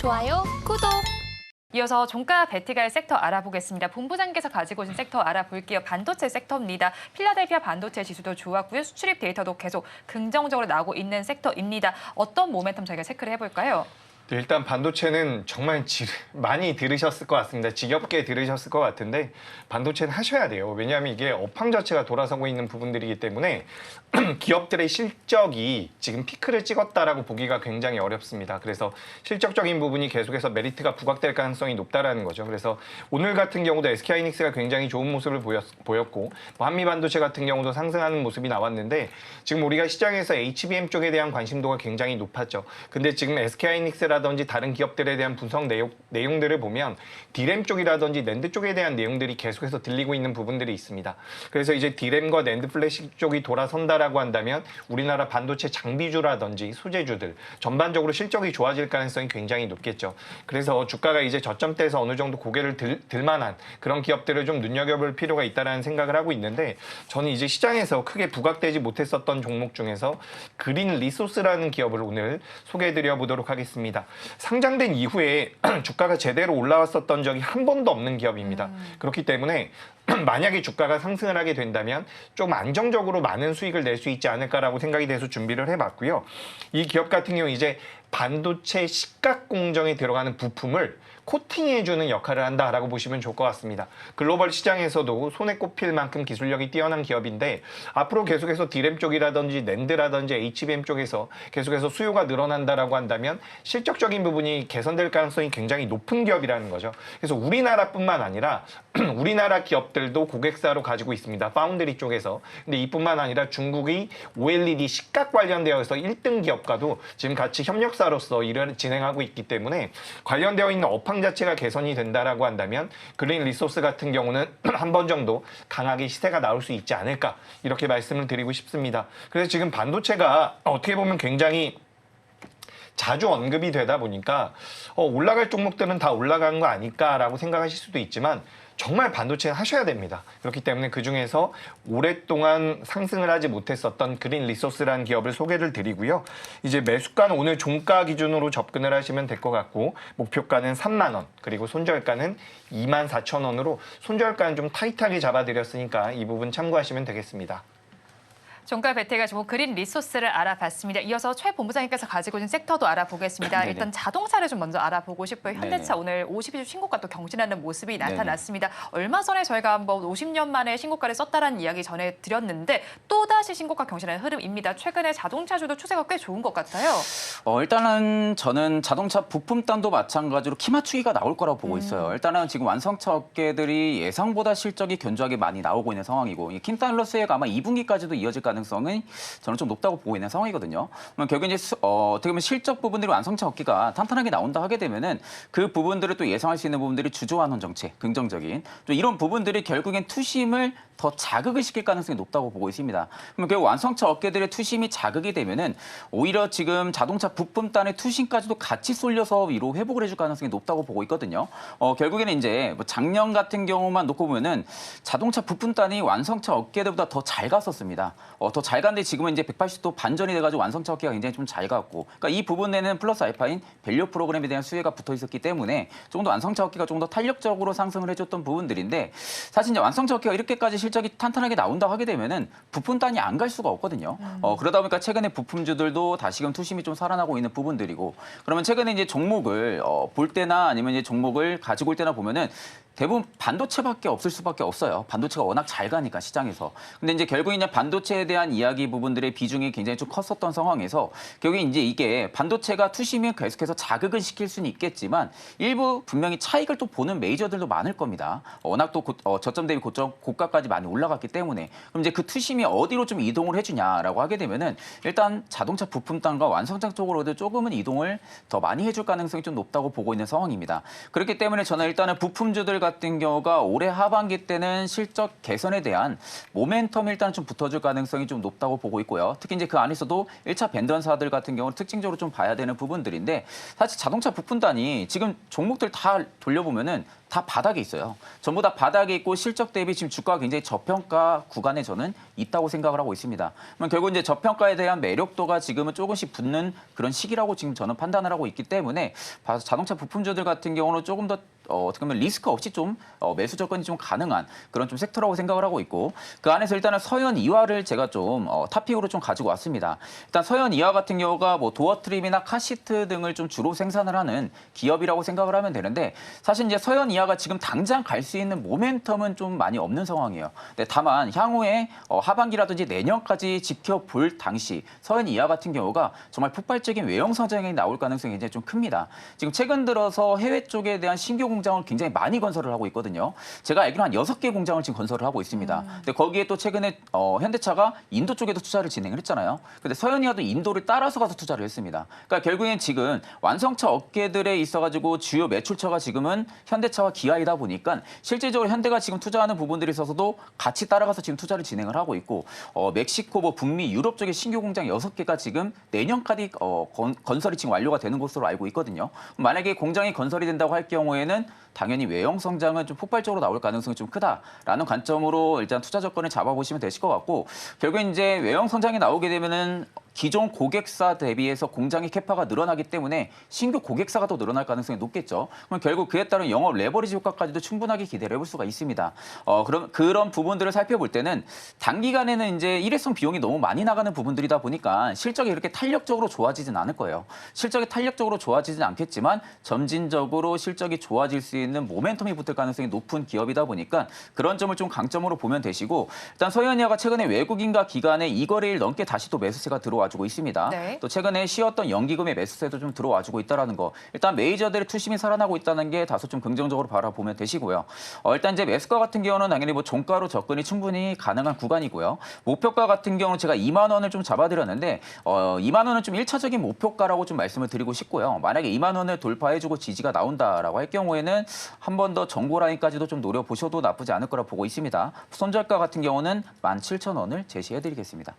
좋아요, 구독. 이어서 종가 베티갈 섹터 알아보겠습니다. 본부장께서 가지고 오신 섹터 알아볼게요. 반도체 섹터입니다. 필라델피아 반도체 지수도 좋았고요. 수출입 데이터도 계속 긍정적으로 나오고 있는 섹터입니다. 어떤 모멘텀 저희가 체크를 해볼까요? 네, 일단 반도체는 정말 많이 들으셨을 것 같습니다. 지겹게 들으셨을 것 같은데 반도체는 하셔야 돼요. 왜냐하면 이게 업황 자체가 돌아서고 있는 부분들이기 때문에 기업들의 실적이 지금 피크를 찍었다라고 보기가 굉장히 어렵습니다. 그래서 실적적인 부분이 계속해서 메리트가 부각될 가능성이 높다라는 거죠. 그래서 오늘 같은 경우도 SK하이닉스가 굉장히 좋은 모습을 보였고 한미반도체 같은 경우도 상승하는 모습이 나왔는데 지금 우리가 시장에서 HBM 쪽에 대한 관심도가 굉장히 높았죠. 근데 지금 SK하이닉스라든지 다른 기업들에 대한 분석 내용들을 보면 D램 쪽이라든지 낸드 쪽에 대한 내용들이 계속해서 들리고 있는 부분들이 있습니다. 그래서 이제 D램과 낸드 플래시 쪽이 돌아선다라고 한다면 우리나라 반도체 장비주라든지 소재주들 전반적으로 실적이 좋아질 가능성이 굉장히 높겠죠. 그래서 주가가 이제 저점대에서 어느 정도 고개를 들 만한 그런 기업들을 좀 눈여겨볼 필요가 있다라는 생각을 하고 있는데 저는 이제 시장에서 크게 부각되지 못했었던 종목 중에서 그린 리소스라는 기업을 오늘 소개해드려 보도록 하겠습니다. 상장된 이후에 주가가 제대로 올라왔었던 적이 한 번도 없는 기업입니다. 그렇기 때문에 만약에 주가가 상승을 하게 된다면 좀 안정적으로 많은 수익을 낼 수 있지 않을까라고 생각이 돼서 준비를 해봤고요. 이 기업 같은 경우 이제 반도체 식각 공정에 들어가는 부품을 코팅해주는 역할을 한다라고 보시면 좋을 것 같습니다. 글로벌 시장에서도 손에 꼽힐 만큼 기술력이 뛰어난 기업인데 앞으로 계속해서 D램 쪽이라든지 낸드라든지 HBM 쪽에서 계속해서 수요가 늘어난다라고 한다면 실적적인 부분이 개선될 가능성이 굉장히 높은 기업이라는 거죠. 그래서 우리나라뿐만 아니라 우리나라 기업들도 고객사로 가지고 있습니다. 파운드리 쪽에서. 근데 이뿐만 아니라 중국의 OLED 식각 관련되어서 1등 기업과도 지금 같이 협력사로서 일을 진행하고 있기 때문에 관련되어 있는 업황 자체가 개선이 된다라고 한다면 그린 리소스 같은 경우는 한 번 정도 강하게 시세가 나올 수 있지 않을까 이렇게 말씀을 드리고 싶습니다. 그래서 지금 반도체가 어떻게 보면 굉장히 자주 언급이 되다 보니까 올라갈 종목들은 다 올라간 거 아닐까라고 생각하실 수도 있지만 정말 반도체 하셔야 됩니다. 그렇기 때문에 그중에서 오랫동안 상승을 하지 못했었던 그린 리소스라는 기업을 소개를 드리고요. 이제 매수가는 오늘 종가 기준으로 접근을 하시면 될 것 같고 목표가는 3만 원 그리고 손절가는 24,000원으로 손절가는 좀 타이트하게 잡아드렸으니까 이 부분 참고하시면 되겠습니다. 종가 베티갈 좋은 그린 리소스를 알아봤습니다. 이어서 최 본부장님께서 가지고 있는 섹터도 알아보겠습니다. 네네. 일단 자동차를 좀 먼저 알아보고 싶어요. 현대차 네네. 오늘 52주 신고가 또 경신하는 모습이 나타났습니다. 얼마 전에 저희가 한번 50년 만에 신고가를 썼다라는 이야기 전해드렸는데 또다시 신고가 경신하는 흐름입니다. 최근에 자동차주도 추세가 꽤 좋은 것 같아요. 일단은 저는 자동차 부품단도 마찬가지로 키 맞추기가 나올 거라고 보고 있어요. 일단은 지금 완성차 업계들이 예상보다 실적이 견조하게 많이 나오고 있는 상황이고 이 킨달러 수혜가 아마 2분기까지도 이어질 가능성이 저는 좀 높다고 보고 있는 상황이거든요. 그러면 결국 이제 어떻게 보면 실적 부분들이 완성차 업계가 탄탄하게 나온다 하게 되면은 그 부분들을 또 예상할 수 있는 부분들이 주저하는 정책, 긍정적인 또 이런 부분들이 결국엔 투심을 더 자극을 시킬 가능성이 높다고 보고 있습니다. 그러면 결국 완성차 업계들의 투심이 자극이 되면은 오히려 지금 자동차 부품단의 투심까지도 같이 쏠려서 위로 회복을 해줄 가능성이 높다고 보고 있거든요. 결국에는 이제 뭐 작년 같은 경우만 놓고 보면은 자동차 부품단이 완성차 업계들보다 더 잘 갔었습니다. 더 잘 갔는데 지금은 이제 180도 반전이 돼가지고 완성차 업계가 굉장히 좀 잘 갔고, 그러니까 이 부분에는 플러스 알파인 밸류 프로그램에 대한 수혜가 붙어 있었기 때문에 조금 더 완성차 업계가 좀 더 탄력적으로 상승을 해줬던 부분들인데 사실 이제 완성차 업계가 이렇게까지 실적이 탄탄하게 나온다 하게 되면은 부품단이 안 갈 수가 없거든요. 그러다 보니까 최근에 부품주들도 다시금 투심이 좀 살아나고 있는 부분들이고 그러면 최근에 이제 종목을 볼 때나 아니면 이제 종목을 가지고 올 때나 보면은 대부분 반도체밖에 없을 수밖에 없어요. 반도체가 워낙 잘 가니까 시장에서. 근데 이제 결국 이제 반도체에 대한 이야기 부분들의 비중이 굉장히 좀 컸었던 상황에서 결국에 이제 이게 반도체가 투심이 계속해서 자극을 시킬 수는 있겠지만 일부 분명히 차익을 또 보는 메이저들도 많을 겁니다. 워낙 또 저점 대비 고가까지 많이 올라갔기 때문에 그럼 이제 그 투심이 어디로 좀 이동을 해주냐라고 하게 되면은 일단 자동차 부품단과 완성차 쪽으로도 조금은 이동을 더 많이 해줄 가능성이 좀 높다고 보고 있는 상황입니다. 그렇기 때문에 저는 일단은 부품주들 같은 경우가 올해 하반기 때는 실적 개선에 대한 모멘텀이 일단 좀 붙어줄 가능성이 좀 높다고 보고 있고요. 특히 이제 그 안에서도 1차 벤던사들 같은 경우는 특징적으로 좀 봐야 되는 부분들인데 사실 자동차 부품단이 지금 종목들 다 돌려보면은 다 바닥에 있어요. 전부 다 바닥에 있고 실적 대비 지금 주가가 굉장히 저평가 구간에 저는 있다고 생각을 하고 있습니다. 그러면 결국 이제 저평가에 대한 매력도가 지금은 조금씩 붙는 그런 시기라고 지금 저는 판단을 하고 있기 때문에 자동차 부품주들 같은 경우는 조금 더 어떻게 보면 리스크 없이 좀 매수 접근이 좀 가능한 그런 좀 섹터라고 생각을 하고 있고 그 안에서 일단은 서현 이화를 제가 좀 탑픽으로 좀 가지고 왔습니다. 일단 서현 이화 같은 경우가 뭐 도어 트림이나 카시트 등을 좀 주로 생산을 하는 기업이라고 생각을 하면 되는데 사실 이제 서현 이화가 지금 당장 갈 수 있는 모멘텀은 좀 많이 없는 상황이에요. 근데 다만 향후에 하반기라든지 내년까지 지켜볼 당시 서현 이화 같은 경우가 정말 폭발적인 외형 성장이 나올 가능성이 굉장히 좀 큽니다. 지금 최근 들어서 해외 쪽에 대한 신규 공장을 굉장히 많이 건설을 하고 있거든요. 제가 알기로 한 6개 공장을 지금 건설을 하고 있습니다. 근데 거기에 또 최근에 현대차가 인도 쪽에도 투자를 진행을 했잖아요. 근데 서현이와도 인도를 따라서 가서 투자를 했습니다. 그러니까 결국엔 지금 완성차 업계들에 있어가지고 주요 매출처가 지금은 현대차와 기아이다 보니까 실질적으로 현대가 지금 투자하는 부분들이 있어서도 같이 따라가서 지금 투자를 진행을 하고 있고 멕시코, 뭐 북미, 유럽 쪽에 신규 공장 6개가 지금 내년까지 건설이 지금 완료가 되는 것으로 알고 있거든요. 만약에 공장이 건설이 된다고 할 경우에는 당연히 외형 성장은 좀 폭발적으로 나올 가능성이 좀 크다라는 관점으로 일단 투자 접근을 잡아보시면 되실 것 같고 결국 이제 외형 성장이 나오게 되면은 기존 고객사 대비해서 공장의 캐파가 늘어나기 때문에 신규 고객사가 더 늘어날 가능성이 높겠죠. 그럼 결국 그에 따른 영업 레버리지 효과까지도 충분하게 기대를 해볼 수가 있습니다. 그럼 그런 부분들을 살펴볼 때는 단기간에는 이제 일회성 비용이 너무 많이 나가는 부분들이다 보니까 실적이 이렇게 탄력적으로 좋아지진 않을 거예요. 실적이 탄력적으로 좋아지진 않겠지만 점진적으로 실적이 좋아질 수 있는 모멘텀이 붙을 가능성이 높은 기업이다 보니까 그런 점을 좀 강점으로 보면 되시고 일단 서현이화가 최근에 외국인과 기관에 2거래일 넘게 다시 또 매수세가 들어와주고 있습니다. 네. 또 최근에 쉬었던 연기금의 매수세도 좀 들어와주고 있다는 거. 일단 메이저들의 투심이 살아나고 있다는 게 다소 좀 긍정적으로 바라보면 되시고요. 일단 이제 매수가 같은 경우는 당연히 뭐 종가로 접근이 충분히 가능한 구간이고요. 목표가 같은 경우는 제가 2만 원을 좀 잡아드렸는데 2만 원은 좀 1차적인 목표가라고 좀 말씀을 드리고 싶고요. 만약에 2만 원을 돌파해주고 지지가 나온다라고 할 경우에는 한 번 더 정고 라인까지도 좀 노려보셔도 나쁘지 않을 거라 보고 있습니다. 손절가 같은 경우는 17,000원을 제시해드리겠습니다.